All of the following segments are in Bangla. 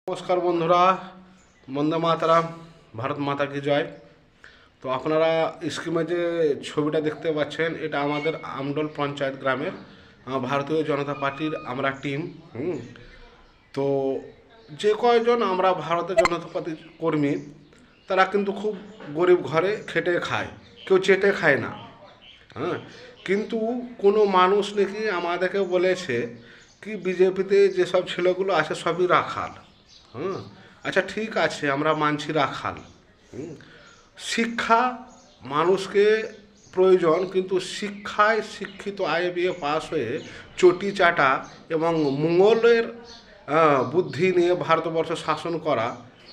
নমস্কার বন্ধুরা, বন্দে মাতারাম, ভারত মাতা কি জয়। তো আপনারা স্ক্রিনে যে ছবিটা দেখতে পাচ্ছেন, এটা আমাদের আমডোল পঞ্চায়েত গ্রামের ভারতীয় জনতা পার্টির আমরা টিম। তো যে কয়জন আমরা ভারতীয় জনতা পার্টির কর্মী, তারা কিন্তু খুব গরিব ঘরে খেটে খায়, কেউ চেটে খায় না। হ্যাঁ, কিন্তু কোনো মানুষ নাকি আমাদেরকে বলেছে কি বিজেপিতে যেসব ছেলেগুলো আছে সবই রাখাল। হুম, আচ্ছা ঠিক আছে, আমরা মানছি রাখাল। হুম, শিক্ষা মানুষকে প্রয়োজন, কিন্তু শিক্ষায় শিক্ষিত IBA পাস হয়ে চটি চাটা এবং মুঘলের বুদ্ধি নিয়ে ভারতবর্ষ শাসন করা,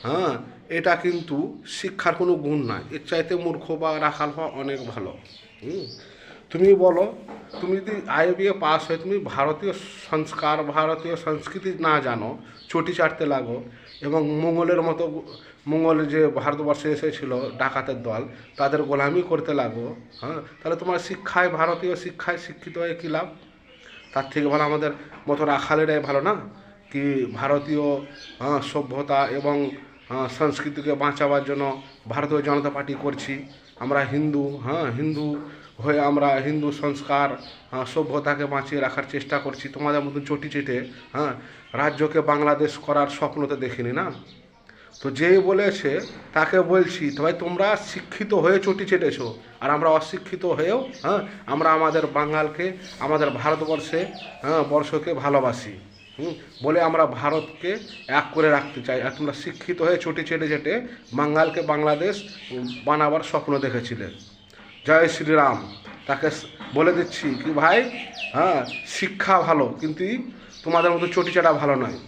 হ্যাঁ, এটা কিন্তু শিক্ষার কোনো গুণ নয়। এর চাইতে মূর্খ বা রাখাল হওয়া অনেক ভালো। হুম, তুমি বলো, তুমি যদি IBA পাস হয়ে তুমি ভারতীয় সংস্কার ভারতীয় সংস্কৃতি না জানো, চটি চাটতে লাগো এবং মুঘলের মতো, মুঘল যে ভারতবর্ষে এসেছিল ডাকাতের দল, তাদের গোলামি করতে লাগো, হ্যাঁ, তাহলে তোমার শিক্ষায় ভারতীয় শিক্ষায় শিক্ষিত হয়ে কী লাভ? তার থেকে ভালো আমাদের মতো রাখালেরাই ভালো না কি? ভারতীয় সভ্যতা এবং সংস্কৃতিকে বাঁচাবার জন্য ভারতীয় জনতা পার্টি করছি। আমরা হিন্দু, হিন্দু হয়ে আমরা হিন্দু সংস্কার সভ্যতাকে বাঁচিয়ে রাখার চেষ্টা করছি। তোমাদের মতন চটি চেটে রাজ্যকে বাংলাদেশ করার স্বপ্ন তো দেখিনি না। তো যেই বলেছে তাকে বলছি, তো ভাই তোমরা শিক্ষিত হয়ে চটি চেটেছো, আর আমরা অশিক্ষিত হয়েও আমরা আমাদের বাঙালকে, আমাদের ভারতবর্ষে বর্ষকে ভালোবাসি। বলে আমরা ভারতকে এক করে রাখতে চাই, আর তোমরা শিক্ষিত হয়ে চটি চেটে চেটে বাঙালকে বাংলাদেশ বানাবার স্বপ্ন দেখেছিলেন। জয় শ্রীরাম। তাকে বলে দিচ্ছি কি ভাই, শিক্ষা ভালো, কিন্তু তোমাদের মতো চটি চাটা ভালো নয়।